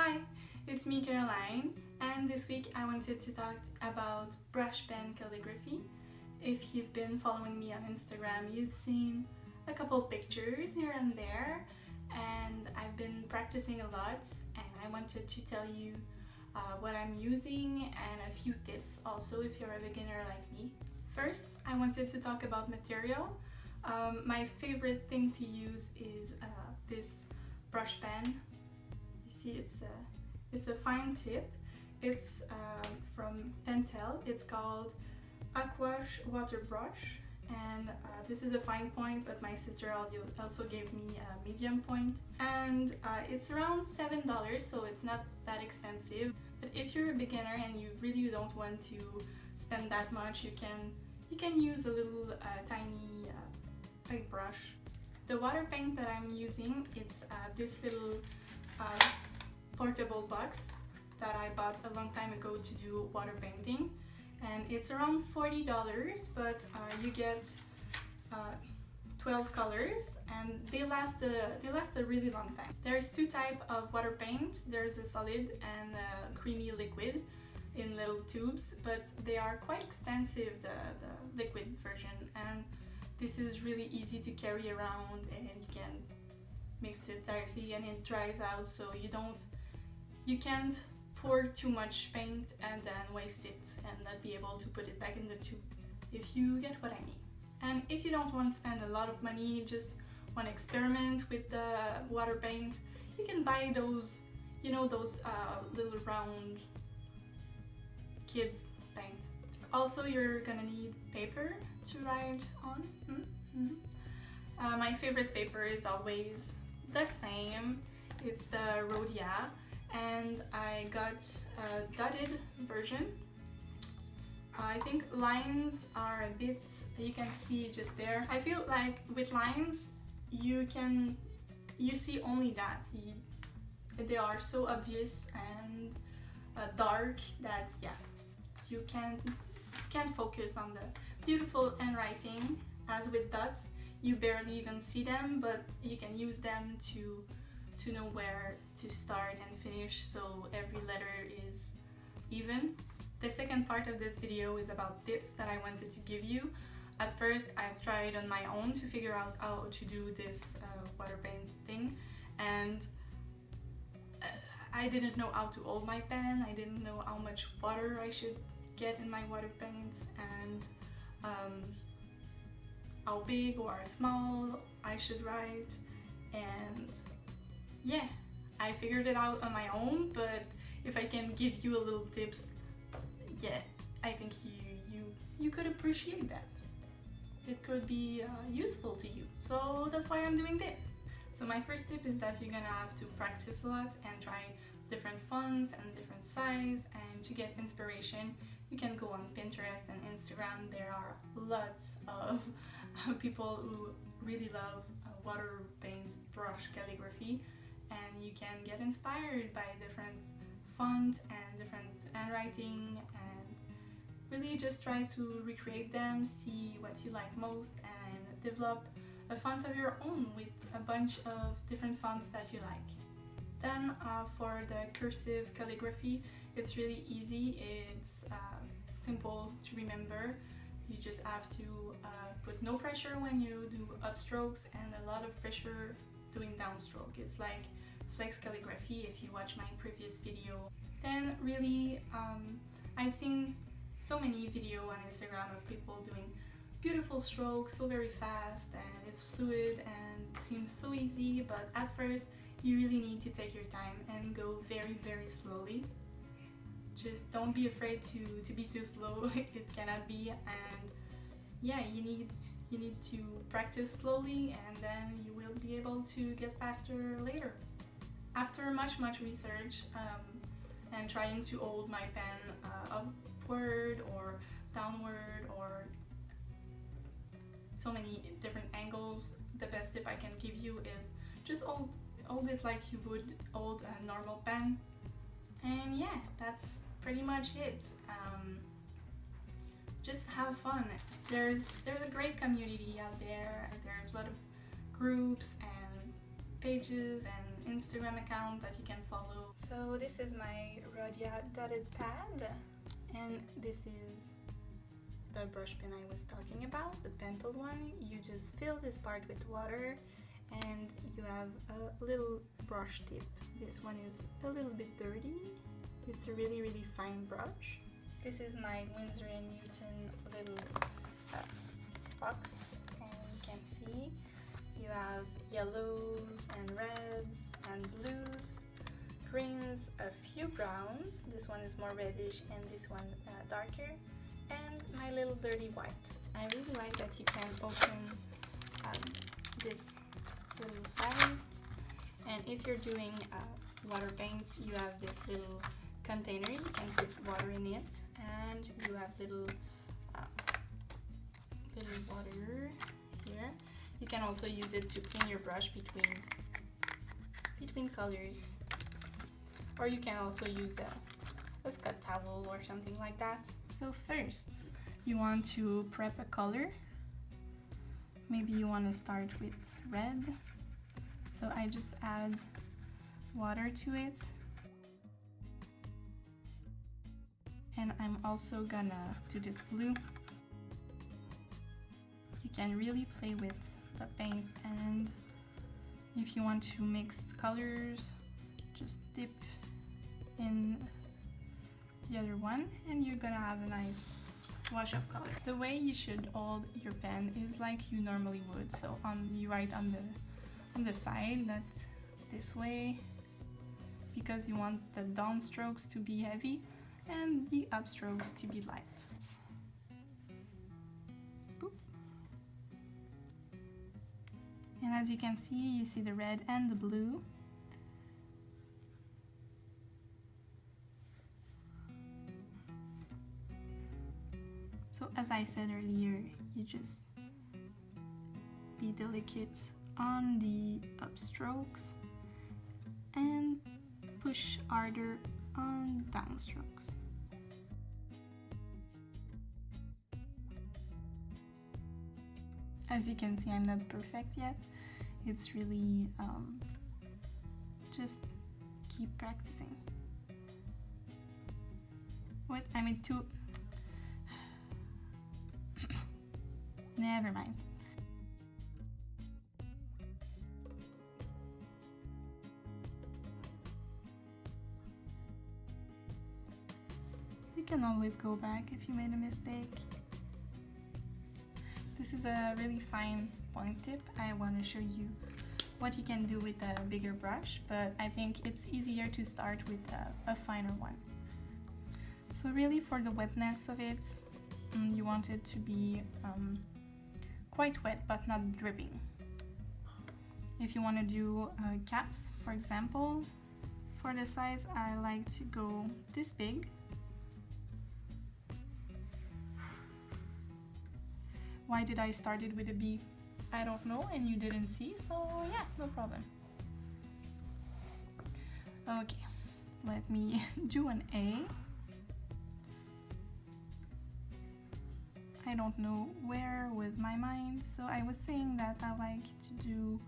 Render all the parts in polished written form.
Hi, it's me Caroline, and this week I wanted to talk about brush pen calligraphy. If you've been following me on Instagram, you've seen a couple pictures here and there, and I've been practicing a lot, and I wanted to tell you what I'm using and a few tips also if you're a beginner like me. First, I wanted to talk about material. My favorite thing to use is this brush pen. You see, it's a fine tip. It's from Pentel. It's called Aquash water brush, and this is a fine point, but my sister also gave me a medium point, and it's around $7, so it's not that expensive. But if you're a beginner and you really don't want to spend that much, you can use a little tiny paintbrush. The water paint that I'm using, it's this little portable box that I bought a long time ago to do water painting, and it's around $40, but you get 12 colors, and they last a really long time. There's two types of water paint. There's a solid and a creamy liquid in little tubes, but they are quite expensive, the liquid version, and this is really easy to carry around, and you can mix it directly and it dries out, so you can't pour too much paint and then waste it and not be able to put it back in the tube, if you get what I mean. And if you don't want to spend a lot of money, just want to experiment with the water paint, you can buy those, you know, those little round kids paint. Also, you're gonna need paper to write on. My favorite paper is always the same. It's the Rhodia, and I got a dotted version. I think lines are a bit, you can see just there. I feel like with lines, you see only that. They are so obvious and dark that, yeah, you can't focus on the beautiful handwriting. As with dots, you barely even see them, but you can use them to know where to start and finish, so every letter is even. The second part of this video is about tips that I wanted to give you. At first, I've tried on my own to figure out how to do this water paint thing, and I didn't know how to hold my pen. I didn't know how much water I should get in my water paint, and how big or small I should write, and yeah, I figured it out on my own. But if I can give you a little tips, yeah, I think you could appreciate that. It could be useful to you, so that's why I'm doing this. So my first tip is that you're gonna have to practice a lot and try different fonts and different size, and to get inspiration you can go on Pinterest and Instagram. There are lots of people who really love water paint brush calligraphy, and you can get inspired by different font and different handwriting, and really just try to recreate them, see what you like most, and develop a font of your own with a bunch of different fonts that you like. Then for the cursive calligraphy, it's really easy. It's simple to remember. You just have to put no pressure when you do upstrokes and a lot of pressure doing downstroke. It's like flex calligraphy if you watch my previous video. Then really, I've seen so many videos on Instagram of people doing beautiful strokes so very fast, and it's fluid and it seems so easy, but at first you really need to take your time and go very slowly. Just don't be afraid to be too slow. It cannot be, and yeah, you need to practice slowly, and then you will be able to get faster later. After much research and trying to hold my pen upward or downward or so many different angles, the best tip I can give you is just hold it like you would hold a normal pen. And yeah, that's pretty much it. Just have fun. There's a great community out there. There's a lot of groups and pages and Instagram account that you can follow. So this is my Rhodia dotted pad, and this is the brush pen I was talking about, the Pentel one. You just fill this part with water and you have a little brush tip. This one is a little bit dirty. It's a really fine brush. This is my Windsor Newton little box, and you can see you have yellows and reds and blues, greens, a few browns. This one is more reddish and this one darker, and my little dirty white. I really like that you can open this little side, and if you're doing water paint, you have this little container, you can put water in it, and you have little water here. You can also use it to clean your brush between colors, or you can also use a scotch towel or something like that. So first, you want to prep a color. Maybe you want to start with red. So I just add water to it. And I'm also gonna do this blue. You can really play with the paint, and if you want to mix colors, just dip in the other one and you're gonna have a nice wash of color. The way you should hold your pen is like you normally would. So you write on the side, not this way, because you want the down strokes to be heavy and the up strokes to be light. Boop. And as you can see, you see the red and the blue. So as I said earlier, you just be delicate on the upstrokes and push harder on downstrokes. As you can see, I'm not perfect yet. It's really just keep practicing. What? I made two. Never mind. You can always go back if you made a mistake. This is a really fine point tip. I want to show you what you can do with a bigger brush, but I think it's easier to start with a finer one. So really, for the wetness of it, you want it to be quite wet but not dripping. If you want to do caps, for example, for the size I like to go this big. Why did I start it with a B? I don't know, and you didn't see, so yeah, no problem. Okay, let me do an A. I don't know where was my mind, so I was saying that I like to do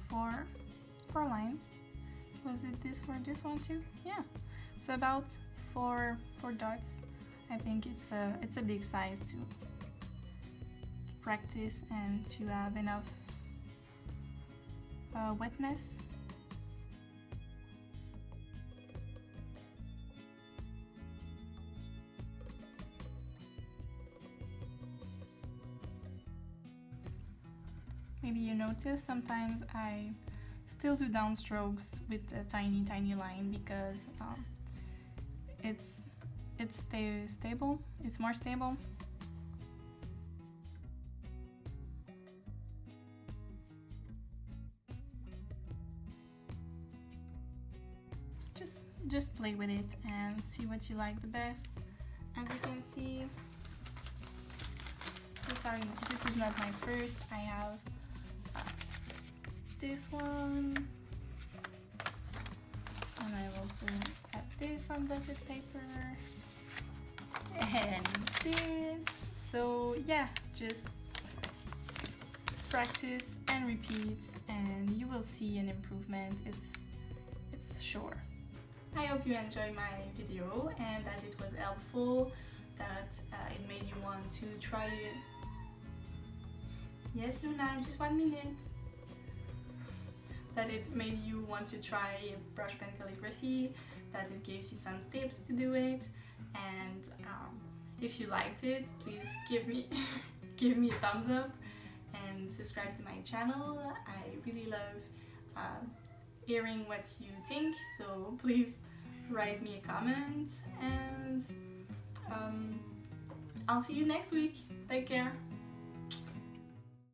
four lines. Was it this for this one too? Yeah. So about four dots. I think it's a big size to practice and to have enough wetness. Maybe you notice sometimes I still do downstrokes with a tiny line because it's stable. It's more stable. Just play with it and see what you like the best. As you can see, this is not my first. I have this one, and I also have this on dotted paper, and this. So yeah, just practice and repeat, and you will see an improvement. It's sure. I hope you enjoyed my video and that it was helpful, that it made you want to try it. Yes, Luna, just 1 minute. That it made you want to try brush pen calligraphy, that it gave you some tips to do it, and if you liked it, please give me give me a thumbs up and subscribe to my channel. I really love hearing what you think, so please write me a comment, and I'll see you next week. Take care.